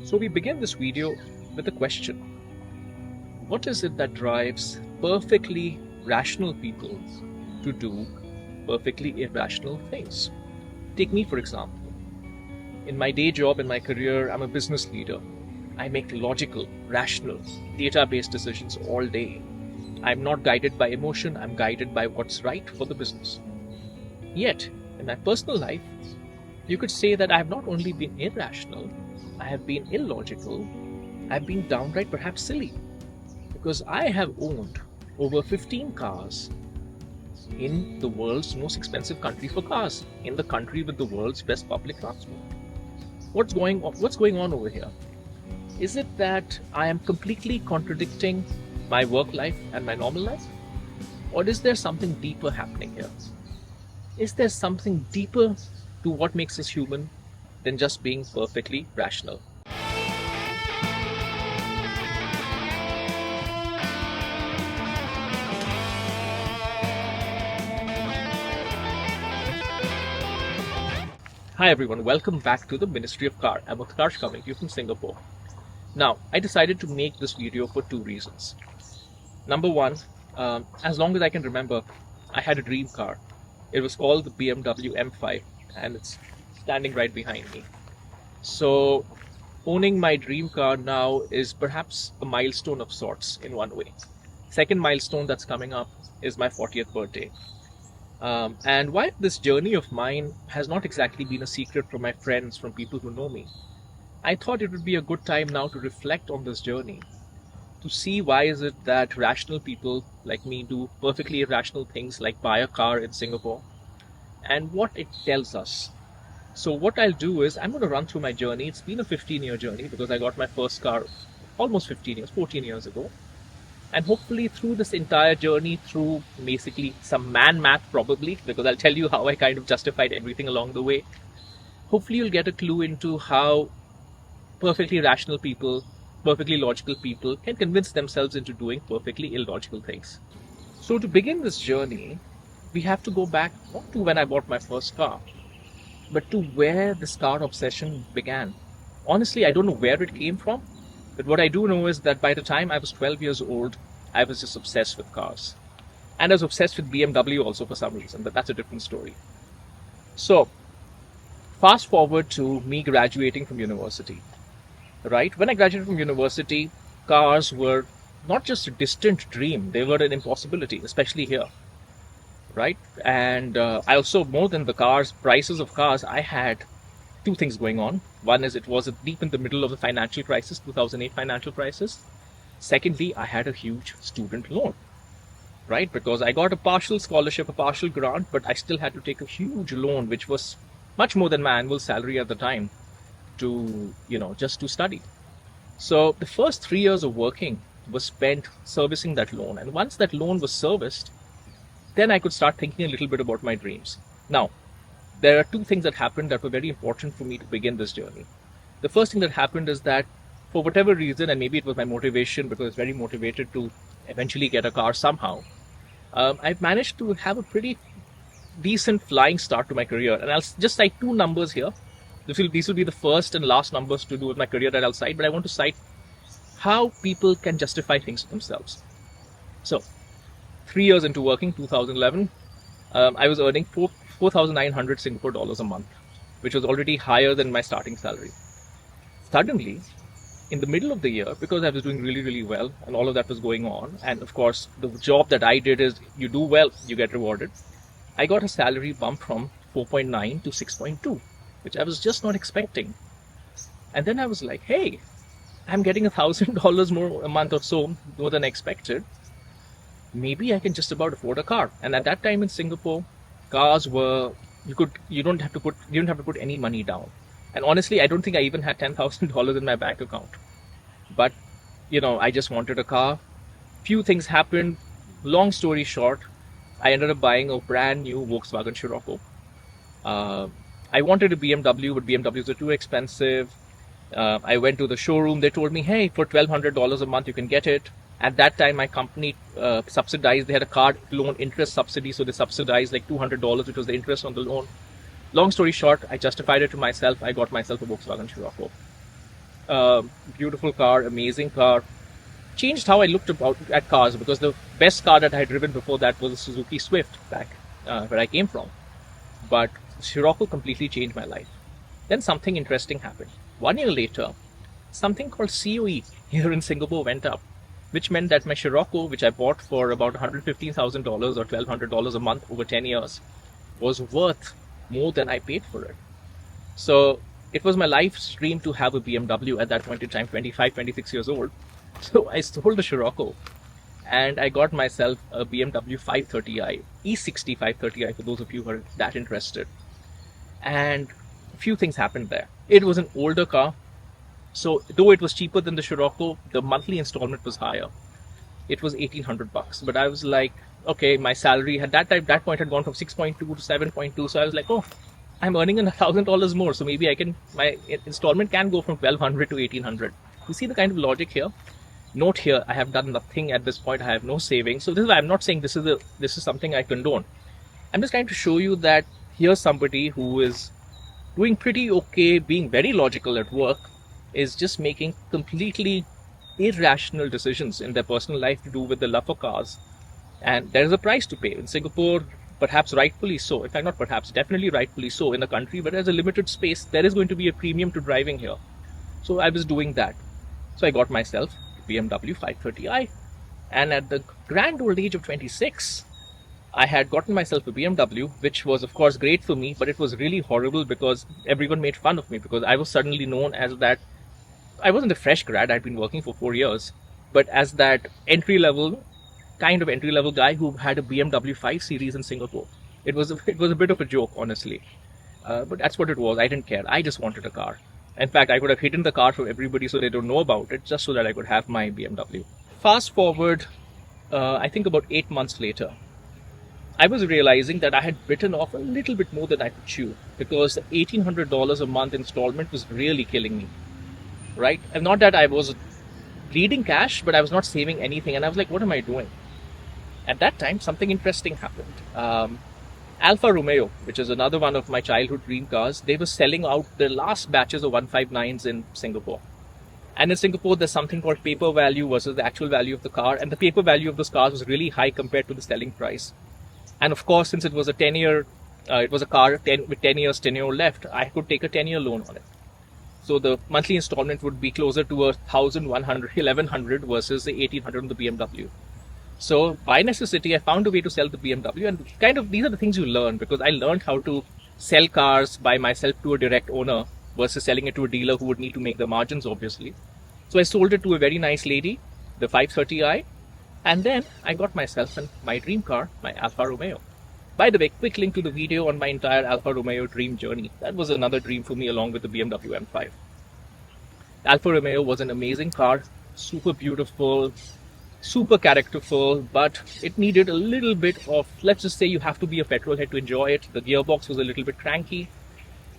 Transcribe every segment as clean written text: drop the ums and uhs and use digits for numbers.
So we begin this video with a question. What is it that drives perfectly rational people to do perfectly irrational things? Take me for example. In my day job, in my career, I'm a business leader. I make logical, rational, data-based decisions all day. I'm not guided by emotion, I'm guided by what's right for the business. Yet, in my personal life, you could say that I have not only been irrational, I have been illogical, I've been downright perhaps silly. Because I have owned over 15 cars in the world's most expensive country for cars, in the country with the world's best public transport. What's going on over here? Is it that I am completely contradicting my work life and my normal life? Or is there something deeper happening here? Is there something deeper to what makes us human than just being perfectly rational? Hi everyone, welcome back to the Ministry of Car. I'm Utkarsh coming to you from Singapore. Now, I decided to make this video for two reasons. Number one, as long as I can remember, I had a dream car. It was called the BMW M5 and it's standing right behind me. So, owning my dream car now is perhaps a milestone of sorts in one way. Second milestone that's coming up is my 40th birthday. And while this journey of mine has not exactly been a secret from my friends, from people who know me, I thought it would be a good time now to reflect on this journey, to see why is it that rational people like me do perfectly irrational things like buy a car in Singapore, and what it tells us. So what I'll do is I'm going to run through my journey. It's been a 15-year journey because I got my first car almost 14 years ago. And hopefully through this entire journey, through basically some man math probably, because I'll tell you how I kind of justified everything along the way, hopefully you'll get a clue into how perfectly rational people, perfectly logical people can convince themselves into doing perfectly illogical things. So to begin this journey, we have to go back not to when I bought my first car, but to where this car obsession began. Honestly, I don't know where it came from. But what I do know is that by the time I was 12 years old, I was just obsessed with cars. And I was obsessed with BMW also for some reason, but that's a different story. So, fast forward to me graduating from university. Right? When I graduated from university, cars were not just a distant dream, they were an impossibility, especially here. Right? And I also, more than the cars, prices of cars, I had two things going on. One is it was deep in the middle of the financial crisis, 2008 financial crisis. Secondly, I had a huge student loan, right? Because I got a partial scholarship, a partial grant, but I still had to take a huge loan, which was much more than my annual salary at the time to, just to study. So the first 3 years of working was spent servicing that loan. And once that loan was serviced, then I could start thinking a little bit about my dreams. Now, there are two things that happened that were very important for me to begin this journey. The first thing that happened is that for whatever reason, and maybe it was my motivation because I was very motivated to eventually get a car somehow, I've managed to have a pretty decent flying start to my career. And I'll just cite two numbers here. These will be the first and last numbers to do with my career that I'll cite, but I want to cite how people can justify things to themselves. So, 3 years into working, 2011, I was earning 4,900 Singapore dollars a month, which was already higher than my starting salary. Suddenly, in the middle of the year, because I was doing really, really well and all of that was going on, and of course, the job that I did is you do well, you get rewarded. I got a salary bump from 4.9 to 6.2, which I was just not expecting. And then I was like, hey, I'm getting $1,000 more a month or so more than I expected. Maybe I can just about afford a car. And at that time in Singapore, cars were, you didn't have to put any money down. And honestly, I don't think I even had $10,000 in my bank account. But, I just wanted a car. Few things happened. Long story short, I ended up buying a brand new Volkswagen Scirocco. I wanted a BMW, but BMWs are too expensive. I went to the showroom. They told me, hey, for $1,200 a month, you can get it. At that time, my company subsidized. They had a car loan interest subsidy, so they subsidized like $200, which was the interest on the loan. Long story short, I justified it to myself. I got myself a Volkswagen Scirocco. Beautiful car, amazing car. Changed how I looked at cars, because the best car that I had driven before that was a Suzuki Swift back where I came from. But Scirocco completely changed my life. Then something interesting happened. 1 year later, something called COE here in Singapore went up, which meant that my Scirocco, which I bought for about $115,000 or $1,200 a month over 10 years, was worth more than I paid for it. So it was my life's dream to have a BMW at that point in time, 25, 26 years old. So I sold the Scirocco and I got myself a BMW 530i, E60 530i for those of you who are that interested. And a few things happened there. It was an older car. So though it was cheaper than the Scirocco, the monthly installment was higher. It was $1,800. But I was like, okay, my salary at that point had gone from 6.2 to 7.2. So I was like, oh, I'm earning $1,000 more. So maybe my installment can go from 1,200 to 1,800. You see the kind of logic here? Note here, I have done nothing at this point. I have no savings. So this is why I'm not saying this is something I condone. I'm just trying to show you that here's somebody who is doing pretty okay, being very logical at work, is just making completely irrational decisions in their personal life to do with the love for cars. And there is a price to pay. In Singapore, perhaps rightfully so. In fact, not perhaps, definitely rightfully so in a country where there's a limited space. There is going to be a premium to driving here. So I was doing that. So I got myself BMW 530i, and at the grand old age of 26, I had gotten myself a BMW, which was of course great for me, but it was really horrible because everyone made fun of me, because I was suddenly known as that. I wasn't a fresh grad, I'd been working for 4 years, but as that entry-level guy who had a BMW 5 Series in Singapore. It was a bit of a joke, honestly, but that's what it was. I didn't care. I just wanted a car. In fact, I could have hidden the car from everybody so they don't know about it, just so that I could have my BMW. Fast forward, I think about 8 months later, I was realizing that I had bitten off a little bit more than I could chew, because the $1,800 a month installment was really killing me, right? And not that I was bleeding cash, but I was not saving anything, and I was like, what am I doing? At that time, something interesting happened. Alfa Romeo, which is another one of my childhood dream cars, they were selling out the last batches of 159s in Singapore. And in Singapore, there's something called paper value versus the actual value of the car. And the paper value of those cars was really high compared to the selling price. And of course, since it was a 10-year, it was a car with 10 years tenure left, I could take a 10-year loan on it. So the monthly installment would be closer to $1,100 versus the $1,800 on the BMW. So by necessity, I found a way to sell the BMW, and kind of these are the things you learn, because I learned how to sell cars by myself to a direct owner versus selling it to a dealer who would need to make the margins, obviously. So I sold it to a very nice lady, the 530i, and then I got myself my dream car, my Alfa Romeo. By the way, quick link to the video on my entire Alfa Romeo dream journey. That was another dream for me along with the BMW M5. Alfa Romeo was an amazing car, super beautiful, super characterful, but it needed a little bit of, let's just say you have to be a petrol head to enjoy it. The gearbox was a little bit cranky,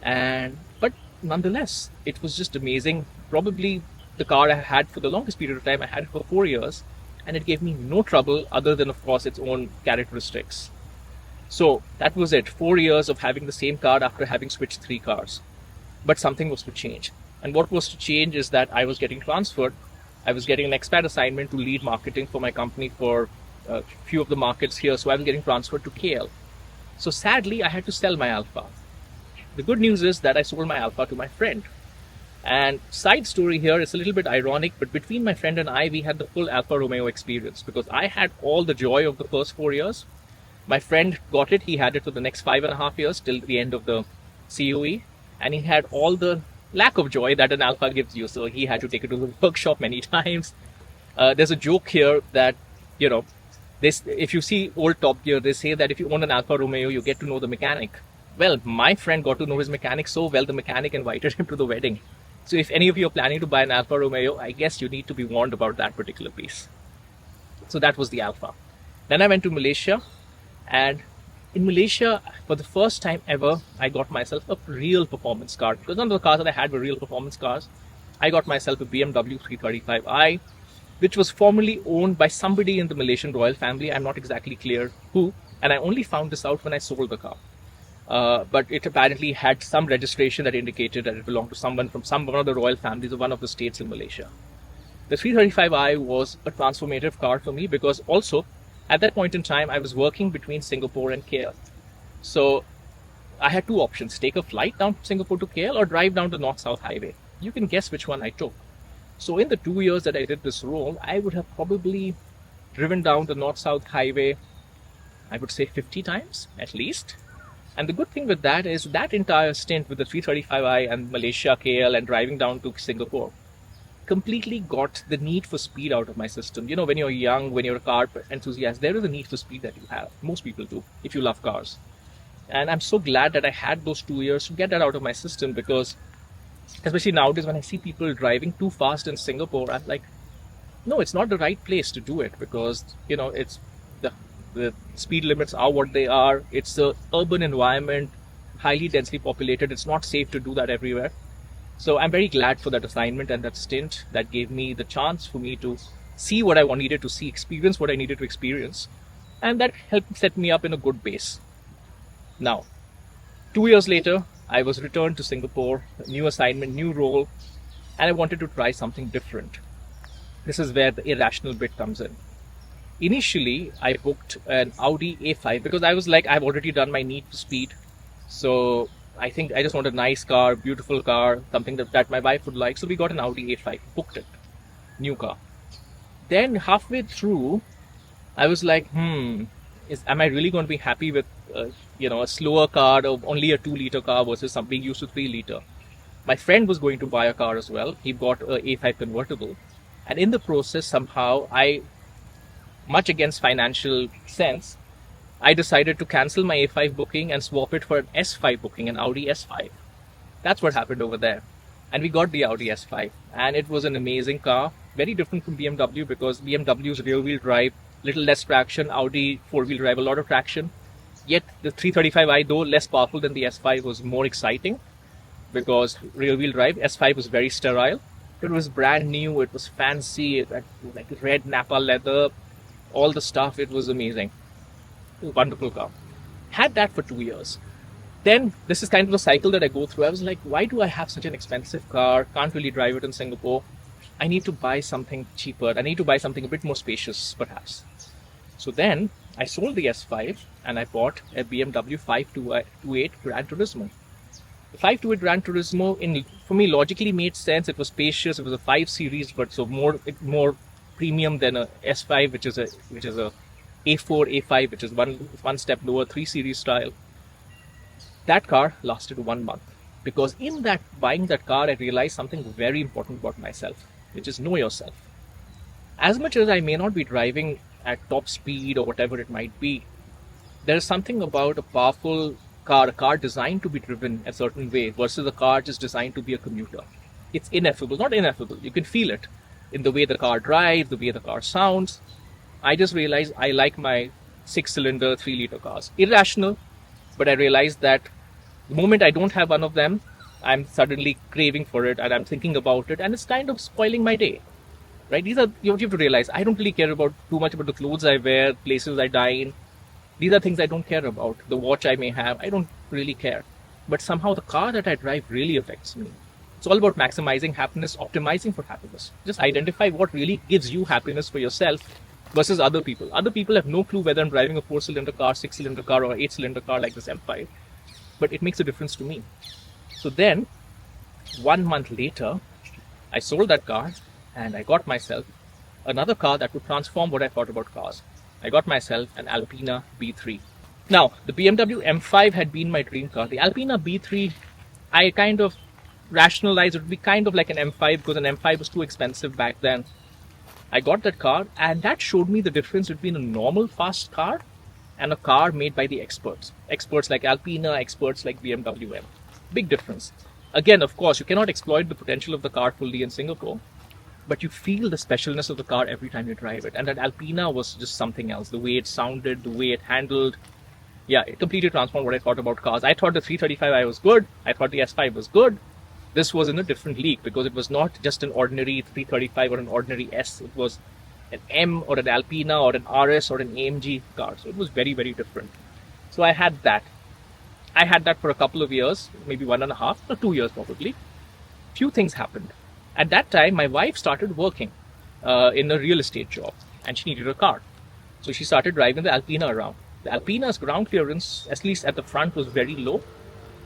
but nonetheless, it was just amazing. Probably the car I had for the longest period of time. I had it for 4 years, and it gave me no trouble other than, of course, its own characteristics. So that was it. 4 years of having the same car after having switched 3 cars. But something was to change. And what was to change is that I was getting transferred. I was getting an expat assignment to lead marketing for my company for a few of the markets here. So I was getting transferred to KL. So sadly, I had to sell my Alfa. The good news is that I sold my Alfa to my friend. And side story here, it's a little bit ironic, but between my friend and I, we had the full Alfa Romeo experience, because I had all the joy of the first 4 years. My friend got it. He had it for the next 5.5 years till the end of the COE. And he had all the lack of joy that an Alfa gives you. So he had to take it to the workshop many times. There's a joke here that, if you see old Top Gear, they say that if you own an Alfa Romeo, you get to know the mechanic. Well, my friend got to know his mechanic so well, the mechanic invited him to the wedding. So if any of you are planning to buy an Alfa Romeo, I guess you need to be warned about that particular piece. So that was the Alfa. Then I went to Malaysia, and in Malaysia, for the first time ever, I got myself a real performance car, because none of the cars that I had were real performance cars. I got myself a BMW 335i, which was formerly owned by somebody in the Malaysian royal family. I'm not exactly clear who, and I only found this out when I sold the car. but it apparently had some registration that indicated that it belonged to someone from one of the royal families of one of the states in Malaysia. The 335i was a transformative car for me because also at that point in time I was working between Singapore and KL. So I had two options: take a flight down from Singapore to KL or drive down the North-South Highway. You can guess which one I took. So in the 2 years that I did this role, I would have probably driven down the North-South Highway, I would say 50 times at least. And the good thing with that is that entire stint with the 335i and Malaysia, KL, and driving down to Singapore completely got the need for speed out of my system. You know, when you're young, when you're a car enthusiast, there is a need for speed that you have. Most people do, if you love cars. And I'm so glad that I had those 2 years to get that out of my system, because especially nowadays when I see people driving too fast in Singapore, I'm like, no, it's not the right place to do it, because, you know, it's the speed limits are what they are. It's an urban environment, highly densely populated. It's not safe to do that everywhere. So I'm very glad for that assignment and that stint that gave me the chance for me to see what I needed to see, experience what I needed to experience. And that helped set me up in a good base. Now, 2 years later, I was returned to Singapore, new assignment, new role, and I wanted to try something different. This is where the irrational bit comes in. Initially, I booked an Audi A5 because I was like, I've already done my need for speed. So I think I just want a nice car, beautiful car, something that my wife would like. So we got an Audi A5, booked it, new car. Then halfway through, I was like, am I really going to be happy with, a slower car, or only a 2-liter car versus something used to 3-liter? My friend was going to buy a car as well. He bought a A5 convertible. And in the process, somehow, much against financial sense, I decided to cancel my A5 booking and swap it for an S5 booking, an Audi S5. That's what happened over there. And we got the Audi S5. And it was an amazing car. Very different from BMW, because BMW's rear-wheel drive, little less traction, Audi 4-wheel drive, a lot of traction. Yet the 335i, though less powerful than the S5, was more exciting because rear-wheel drive. S5 was very sterile. It was brand new. It was fancy. It had like red Napa leather, all the stuff. It was amazing. It was a wonderful car. Had that for 2 years. Then this is kind of the cycle that I go through. I was like, why do I have such an expensive car? Can't really drive it in Singapore. I need to buy something cheaper. I need to buy something a bit more spacious, perhaps. So then I sold the S5 and I bought a BMW 528 Gran Turismo. The 528 Gran Turismo, for me, logically made sense. It was spacious. It was a 5 Series, but so more premium than a S5, which is a A4, A5, which is one step lower, 3 Series style. That car lasted 1 month, because in that buying that car, I realized something very important about myself, which is know yourself. As much as I may not be driving at top speed or whatever it might be, there is something about a powerful car, a car designed to be driven a certain way versus a car just designed to be a commuter. It's ineffable, not ineffable. You can feel it in the way the car drives, the way the car sounds. I just realized I like my 6-cylinder, 3-liter cars. Irrational, but I realized that the moment I don't have one of them, I'm suddenly craving for it and I'm thinking about it, and it's kind of spoiling my day. Right? You have to realize, I don't really care too much about the clothes I wear, places I dine. These are things I don't care about. The watch I may have, I don't really care. But somehow the car that I drive really affects me. It's all about maximizing happiness, optimizing for happiness. Just identify what really gives you happiness for yourself versus other people. Other people have no clue whether I'm driving a 4-cylinder car, 6-cylinder car, or 8-cylinder car like this M5. But it makes a difference to me. So then, 1 month later, I sold that car and I got myself another car that would transform what I thought about cars. I got myself an Alpina B3. Now, the BMW M5 had been my dream car. The Alpina B3, I kind of rationalized it would be kind of like an M5 because an M5 was too expensive back then. I got that car, and that showed me the difference between a normal fast car and a car made by the experts. Experts like Alpina, experts like BMW M. Big difference. Again, of course, you cannot exploit the potential of the car fully in Singapore, but you feel the specialness of the car every time you drive it. And that Alpina was just something else. The way it sounded, the way it handled. Yeah, it completely transformed what I thought about cars. I thought the 335i was good. I thought the S5 was good. This was in a different league because it was not just an ordinary 335 or an ordinary S. It was an M or an Alpina or an RS or an AMG car. So it was very, very different. So I had that. I had that for a couple of years, maybe 1.5 or 2 years probably. Few things happened. At that time, my wife started working in a real estate job, and she needed a car. So she started driving the Alpina around. The Alpina's ground clearance, at least at the front, was very low.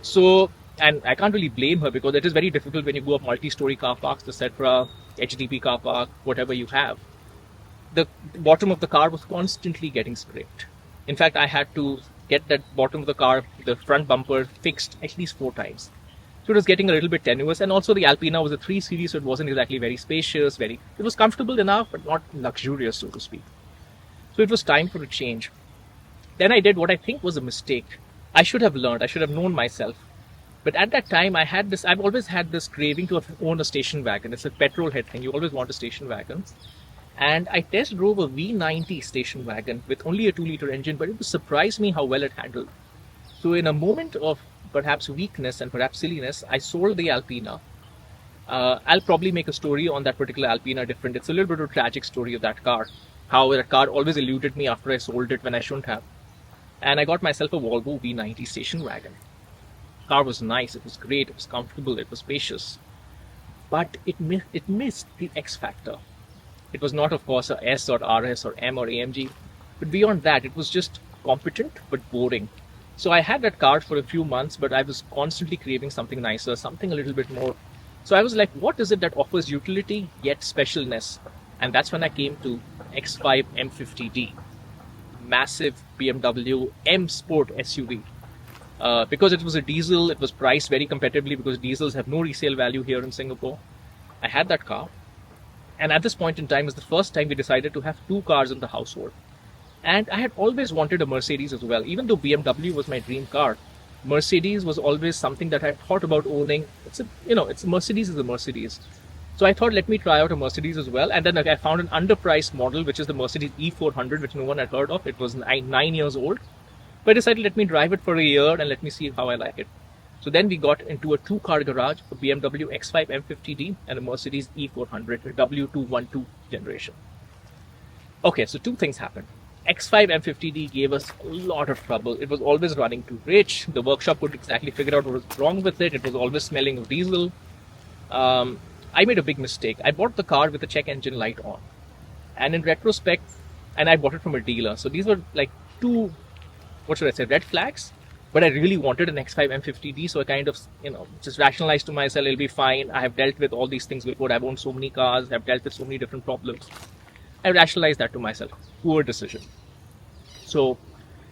So, and I can't really blame her, because it is very difficult when you go up multi-story car parks, etc., HDP car park, whatever you have. The bottom of the car was constantly getting scraped. In fact, I had to get that bottom of the car, the front bumper, fixed at least 4 times. So it was getting a little bit tenuous, and also the Alpina was a 3 Series, so it wasn't exactly very spacious. It was comfortable enough, but not luxurious, so to speak. So it was time for a change. Then I did what I think was a mistake. I should have learned. I should have known myself. But at that time, I've always had this craving to own a station wagon. It's a petrol head thing. You always want a station wagon. And I test drove a V90 station wagon with only a 2-liter engine, but it surprised me how well it handled. So in a moment of perhaps weakness and perhaps silliness, I sold the Alpina. I'll probably make a story on that particular Alpina different. It's a little bit of a tragic story of that car. How that car always eluded me after I sold it when I shouldn't have. And I got myself a Volvo V90 station wagon. The car was nice, it was great, it was comfortable, it was spacious. But it missed the X factor. It was not, of course, a S or RS or M or AMG. But beyond that, it was just competent but boring. So I had that car for a few months, but I was constantly craving something nicer, something a little bit more. So I was like, what is it that offers utility yet specialness? And that's when I came to X5 M50D. Massive BMW M Sport SUV. Because it was a diesel, it was priced very competitively, because diesels have no resale value here in Singapore. I had that car. And at this point in time, it was the first time we decided to have 2 cars in the household. And I had always wanted a Mercedes as well. Even though BMW was my dream car, Mercedes was always something that I thought about owning. Mercedes is a Mercedes. So I thought, let me try out a Mercedes as well. And then I found an underpriced model, which is the Mercedes E400, which no one had heard of. It was 9 years old. But I decided, let me drive it for a year and let me see how I like it. So then we got into a 2-car garage, a BMW X5 M50D and a Mercedes E400, a W212 generation. Okay, so 2 things happened. X5 M50D gave us a lot of trouble. It was always running too rich. The workshop couldn't exactly figure out what was wrong with it. It was always smelling of diesel. I made a big mistake. I bought the car with the check engine light on. And in retrospect, and I bought it from a dealer. So these were like 2, red flags. But I really wanted an X5 M50D, so I kind of, just rationalized to myself, it'll be fine. I have dealt with all these things before. I've owned so many cars. I've dealt with so many different problems. I rationalized that to myself. Poor decision. So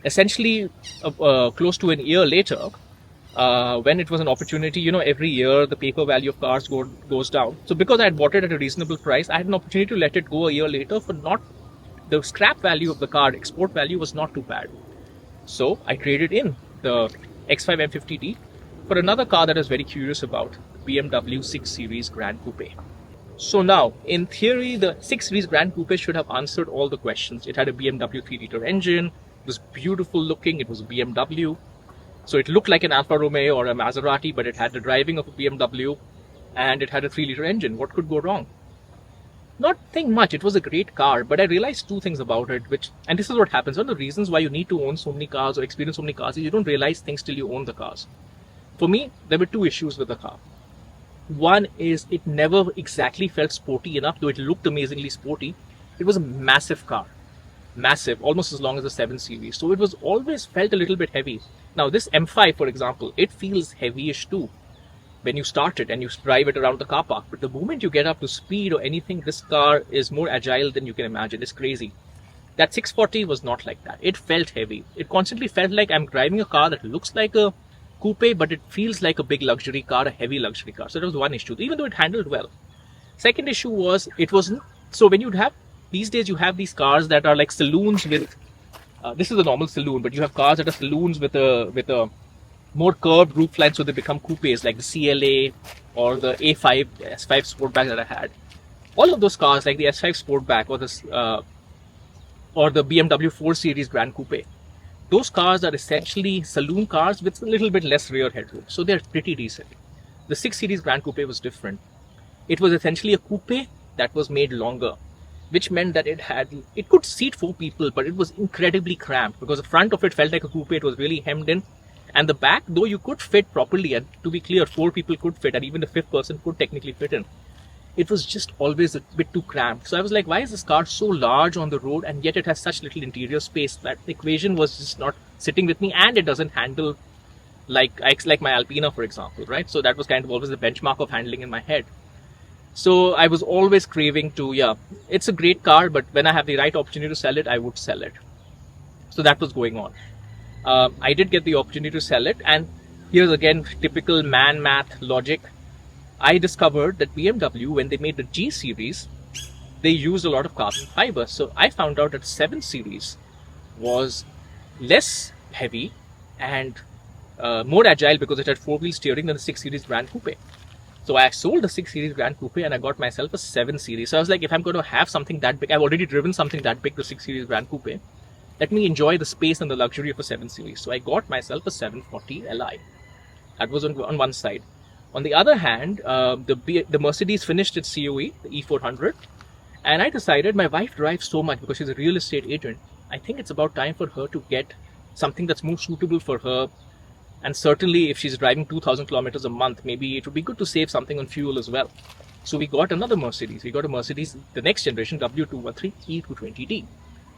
essentially, close to a year later, when it was an opportunity, every year the paper value of cars goes down. So because I had bought it at a reasonable price, I had an opportunity to let it go a year later for not the scrap value of the car, export value was not too bad. So I traded in the X5 M50D for another car that I was very curious about, the BMW 6 Series Gran Coupe. So now, in theory, the 6 Series Gran Coupe should have answered all the questions. It had a BMW 3-liter engine, it was beautiful looking, it was a BMW. So it looked like an Alfa Romeo or a Maserati, but it had the driving of a BMW and it had a 3-liter engine. What could go wrong? Nothing much. It was a great car, but I realized 2 things about it, and this is what happens. One of the reasons why you need to own so many cars or experience so many cars is you don't realize things till you own the cars. For me, there were 2 issues with the car. One is it never exactly felt sporty enough, though it looked amazingly sporty. It was a massive car. Massive, almost as long as the 7 Series. So it was always felt a little bit heavy. Now this M5, for example, it feels heavyish too when you start it and you drive it around the car park. But the moment you get up to speed or anything, this car is more agile than you can imagine. It's crazy. That 640 was not like that. It felt heavy. It constantly felt like I'm driving a car that looks like a coupe, but it feels like a big luxury car, a heavy luxury car. So that was one issue, even though it handled well. Second issue was it wasn't. So when you'd have, these days you have these cars that are like saloons with, this is a normal saloon, but you have cars that are saloons with a more curved roof line, so they become coupes like the CLA or the A5, S5 Sportback that I had. All of those cars like the S5 Sportback or the BMW 4 Series Gran Coupe, those cars are essentially saloon cars with a little bit less rear headroom, so they're pretty decent. The 6 Series Gran Coupe was different. It was essentially a coupe that was made longer, which meant that it could seat 4 people, but it was incredibly cramped because the front of it felt like a coupe. It was really hemmed in. And the back, though you could fit properly, and to be clear, 4 people could fit, and even the 5th person could technically fit in, it was just always a bit too cramped. So I was like, why is this car so large on the road and yet it has such little interior space? That equation was just not sitting with me, and it doesn't handle like my Alpina, for example, right? So that was kind of always the benchmark of handling in my head. So I was always craving to, it's a great car, but when I have the right opportunity to sell it, I would sell it. So that was going on. I did get the opportunity to sell it, and here's again typical man math logic. I discovered that BMW, when they made the G series, they used a lot of carbon fiber. So I found out that 7 series was less heavy and more agile because it had 4-wheel steering than the 6 series Gran Coupe. So I sold the 6 series Gran Coupe and I got myself a 7 series. So I was like, if I'm going to have something that big, I've already driven something that big, the 6 series Gran Coupe, let me enjoy the space and the luxury of a 7 series. So I got myself a 740 Li. That was on one side. On the other hand, the Mercedes finished its COE, the E400, and I decided, my wife drives so much because she's a real estate agent, I think it's about time for her to get something that's more suitable for her. And certainly if she's driving 2,000 kilometers a month, maybe it would be good to save something on fuel as well. So we got another Mercedes. We got a Mercedes, the next generation, W213 E220D.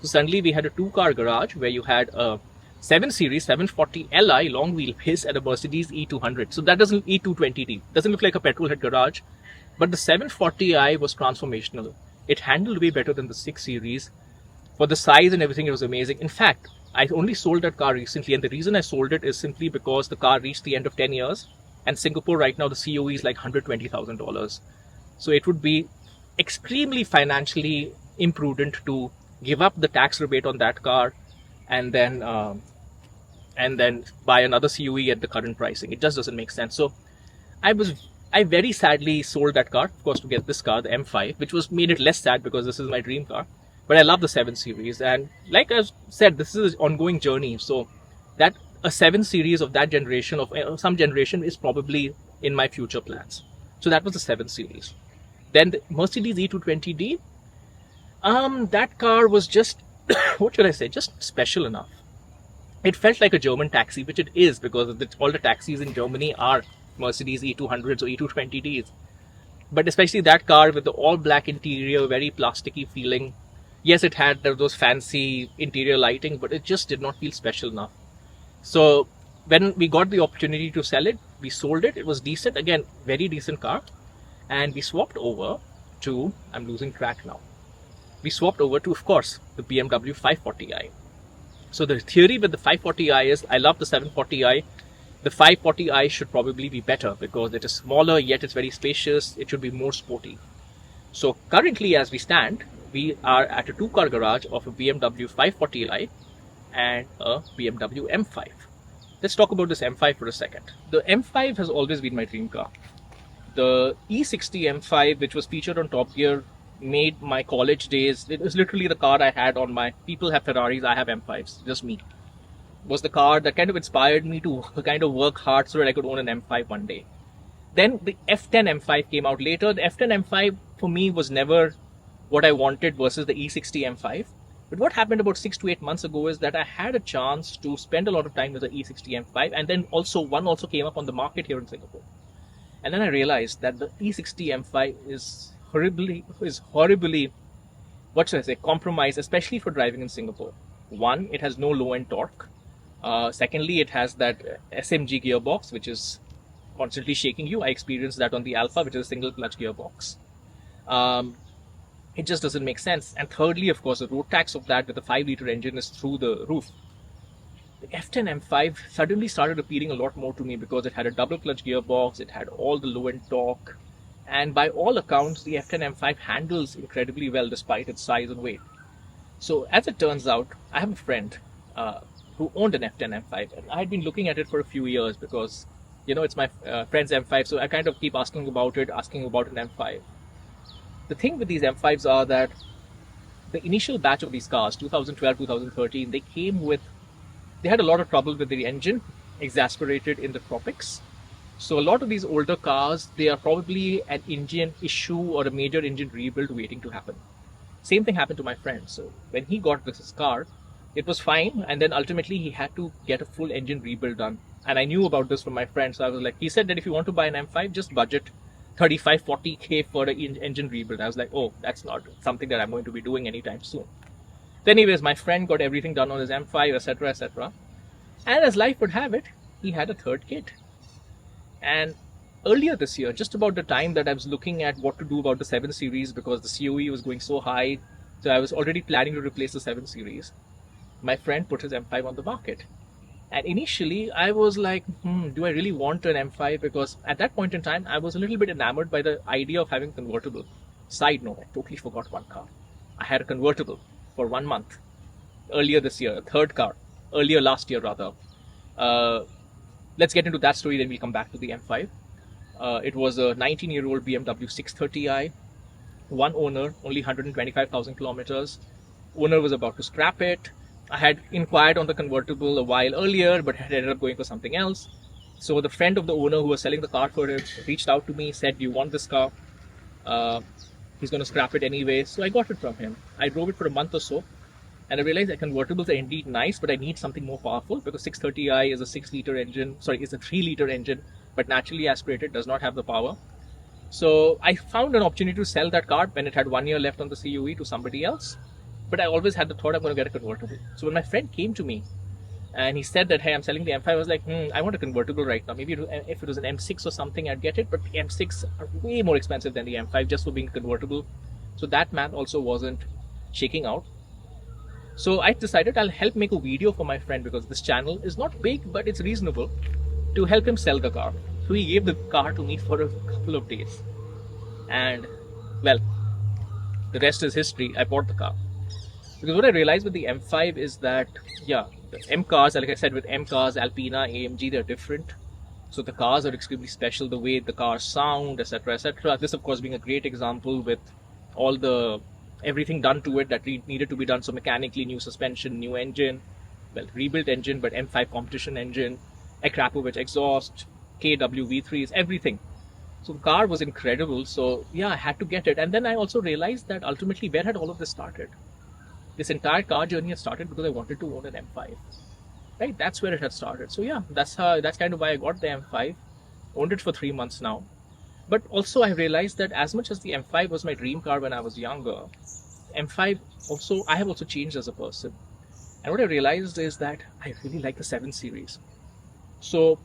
So suddenly we had a 2-car garage where you had a 7 series 740 Li long wheelbase and a Mercedes E200. So that doesn't, E220D doesn't look like a petrol head garage, but the 740i was transformational. It handled way better than the 6 series. For the size and everything, it was amazing. In fact, I only sold that car recently, and the reason I sold it is simply because the car reached the end of 10 years, and Singapore right now the COE is like $120,000. So it would be extremely financially imprudent to give up the tax rebate on that car and then buy another COE at the current pricing. It just doesn't make sense. So I very sadly sold that car, of course, to get this car, the M5, which was made it less sad because this is my dream car. But I love the 7 series, and like I said, this is an ongoing journey. So that a 7 series of that generation, of some generation, is probably in my future plans. So that was the 7 series. Then the Mercedes E220D, that car was just, what should I say, just special enough. It felt like a German taxi, which it is, because all the taxis in Germany are Mercedes E200s or E220Ds. But especially that car with the all black interior, very plasticky feeling. Yes, it had those fancy interior lighting, but it just did not feel special enough. So when we got the opportunity to sell it, we sold it. It was decent, again, very decent car. And we swapped over to, I'm losing track now. We swapped over to, of course, the BMW 540i. So the theory with the 540i is, I love the 740i. The 540i should probably be better because it is smaller, yet it's very spacious. It should be more sporty. So currently, as we stand, we are at a 2-car garage of a BMW 540i and a BMW M5. Let's talk about this M5 for a second. The M5 has always been my dream car. The E60 M5, which was featured on Top Gear, made my college days. It was literally the car I had on my, people have Ferraris, I have M5s, just me. Was the car that kind of inspired me to kind of work hard so that I could own an M5 one day. Then the F10 M5 came out later. The F10 M5 for me was never what I wanted versus the E60 M5. But what happened about 6 to 8 months ago is that I had a chance to spend a lot of time with the E60 M5, and then one also came up on the market here in Singapore. And then I realized that the E60 M5 is horribly, what should I say, compromised, especially for driving in Singapore. One, it has no low-end torque. Secondly, it has that SMG gearbox, which is constantly shaking you. I experienced that on the Alpha, which is a single clutch gearbox. It just doesn't make sense. And thirdly, of course, the road tax of that with a 5-liter engine is through the roof. The F10 M5 suddenly started appealing a lot more to me because it had a double clutch gearbox, it had all the low-end torque, and by all accounts, the F10 M5 handles incredibly well despite its size and weight. So as it turns out, I have a friend who owned an F10 M5, and I had been looking at it for a few years because, you know, it's my friend's M5, so I kind of keep asking about an M5. The thing with these M5s are that the initial batch of these cars, 2012, 2013, they had a lot of trouble with the engine, exasperated in the tropics. So a lot of these older cars, they are probably an engine issue or a major engine rebuild waiting to happen. Same thing happened to my friend. So when he got this car, it was fine, and then ultimately he had to get a full engine rebuild done. And I knew about this from my friend, so I was like, he said that if you want to buy an M5, just budget 35-40K for an engine rebuild. I was like, oh, that's not something that I'm going to be doing anytime soon. So anyways, my friend got everything done on his M5, etc., etc. And as life would have it, he had a third kid. And earlier this year, just about the time that I was looking at what to do about the 7 Series because the COE was going so high, so I was already planning to replace the 7 Series, my friend put his M5 on the market. And initially, I was like, do I really want an M5? Because at that point in time, I was a little bit enamored by the idea of having a convertible. Side note, I totally forgot one car. I had a convertible for 1 month earlier this year, a third car, earlier last year rather. Let's get into that story, then we'll come back to the M5. It was a 19-year-old BMW 630i, one owner, only 125,000 kilometers. Owner was about to scrap it. I had inquired on the convertible a while earlier, but had ended up going for something else. So the friend of the owner who was selling the car for him reached out to me, said, do you want this car? He's going to scrap it anyway. So I got it from him. I drove it for a month or so. And I realized that convertibles are indeed nice, but I need something more powerful because 630i is a 6-liter engine. Sorry, it's a 3-liter engine, but naturally aspirated, does not have the power. So I found an opportunity to sell that car when it had 1 year left on the COE to somebody else. But I always had the thought I'm going to get a convertible. So when my friend came to me and he said that, hey, I'm selling the M5, I was like, I want a convertible right now. Maybe if it was an M6 or something, I'd get it. But the M6 are way more expensive than the M5 just for being convertible. So that man also wasn't shaking out. So I decided I'll help make a video for my friend because this channel is not big, but it's reasonable, to help him sell the car. So he gave the car to me for a couple of days. And, well, the rest is history. I bought the car. Because what I realized with the M5 is that, yeah, the M cars, like I said, with M cars, Alpina, AMG, they're different. So the cars are extremely special, the way the cars sound, etc., etc. This, of course, being a great example with all the everything done to it that needed to be done. So mechanically, new suspension, new engine, well, rebuilt engine, but M5 competition engine, Akrapovic exhaust, KW V3s, everything. So the car was incredible. So yeah, I had to get it. And then I also realized that ultimately, where had all of this started? This entire car journey had started because I wanted to own an M5. Right? That's where it had started. So yeah, that's kind of why I got the M5. Owned it for 3 months now. But also I realized that as much as the M5 was my dream car when I was younger, M5 also, I have also changed as a person. And what I realized is that I really like the 7 Series. So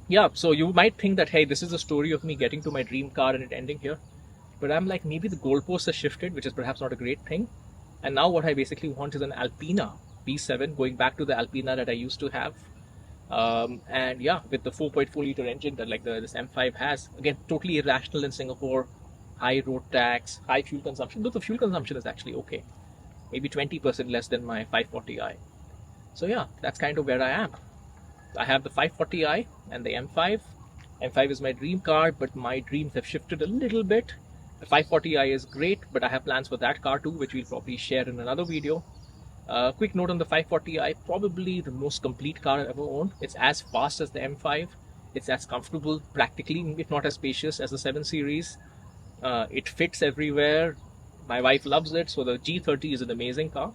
yeah, so you might think that, hey, this is the story of me getting to my dream car and it ending here. But I'm like, maybe the goalposts have shifted, which is perhaps not a great thing. And now what I basically want is an Alpina B7, going back to the Alpina that I used to have. And yeah, with the 4.4 liter engine that this M5 has. Again, totally irrational in Singapore. High road tax, high fuel consumption. Though the fuel consumption is actually okay. Maybe 20% less than my 540i. So yeah, that's kind of where I am. I have the 540i and the M5. M5 is my dream car, but my dreams have shifted a little bit. The 540i is great, but I have plans for that car too, which we'll probably share in another video. Quick note on the 540i, probably the most complete car I've ever owned. It's as fast as the M5. It's as comfortable, practically, if not as spacious as the 7 Series. It fits everywhere. My wife loves it, so the G30 is an amazing car.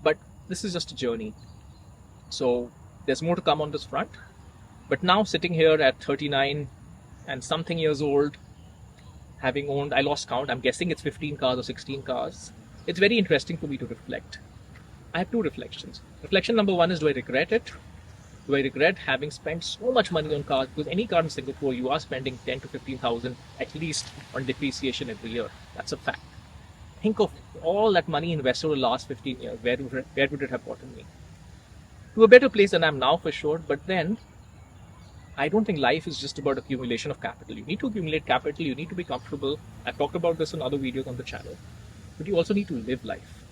But this is just a journey. So there's more to come on this front. But now sitting here at 39 and something years old, having owned, I lost count, I'm guessing it's 15 cars or 16 cars. It's very interesting for me to reflect. I have two reflections. Reflection number one is, do I regret it? Do I regret having spent so much money on cars? Because any car in Singapore, you are spending 10 to 15,000 at least on depreciation every year. That's a fact. Think of all that money invested over the last 15 years. Where would it have gotten me? To a better place than I am now for sure, but then I don't think life is just about accumulation of capital. You need to accumulate capital, you need to be comfortable. I've talked about this in other videos on the channel. But you also need to live life.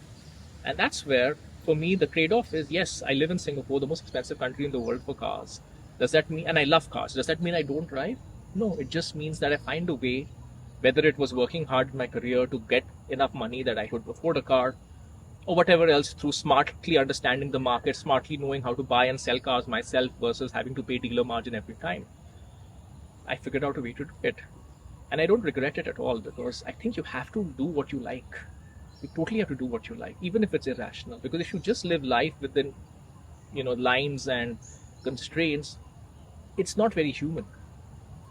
And that's where, for me, the trade-off is, yes, I live in Singapore, the most expensive country in the world for cars. Does that mean, and I love cars, does that mean I don't drive? No, it just means that I find a way, whether it was working hard in my career to get enough money that I could afford a car, or whatever else, through smartly understanding the market, smartly knowing how to buy and sell cars myself versus having to pay dealer margin every time. I figured out a way to do it. And I don't regret it at all, because I think you have to do what you like. You totally have to do what you like, even if it's irrational. Because if you just live life within, lines and constraints, it's not very human.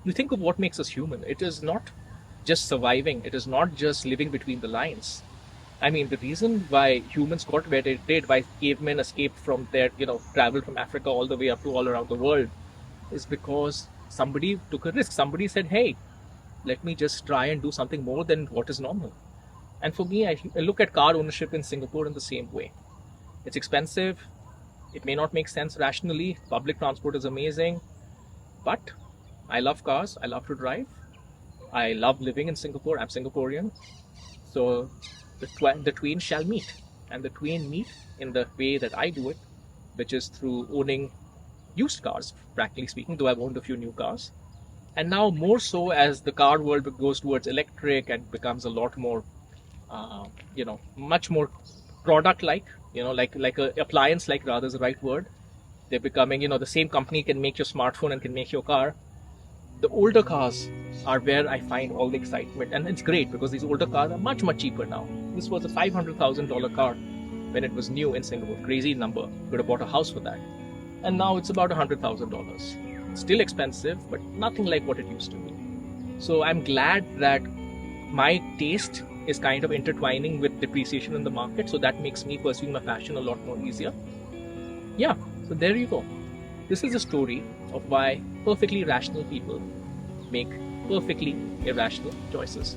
You think of what makes us human. It is not just surviving. It is not just living between the lines. I mean, the reason why humans got where they did, why cavemen escaped from their, travel from Africa all the way up to all around the world, is because somebody took a risk. Somebody said, hey, let me just try and do something more than what is normal. And for me, I look at car ownership in Singapore in the same way. It's expensive. It may not make sense rationally. Public transport is amazing. But I love cars. I love to drive. I love living in Singapore. I'm Singaporean. So the twain shall meet. And the twain meet in the way that I do it, which is through owning used cars, practically speaking, though I've owned a few new cars. And now more so as the car world goes towards electric and becomes a lot more, much more product-like, like a appliance-like rather is the right word. They're becoming, the same company can make your smartphone and can make your car. The older cars are where I find all the excitement. And it's great because these older cars are much, much cheaper now. This was a $500,000 car when it was new in Singapore. Crazy number. You could have bought a house for that. And now it's about $100,000. Still expensive, but nothing like what it used to be. So I'm glad that my taste is kind of intertwining with depreciation in the market. So that makes me pursuing my passion a lot more easier. Yeah, so there you go. This is a story of why perfectly rational people make perfectly irrational choices.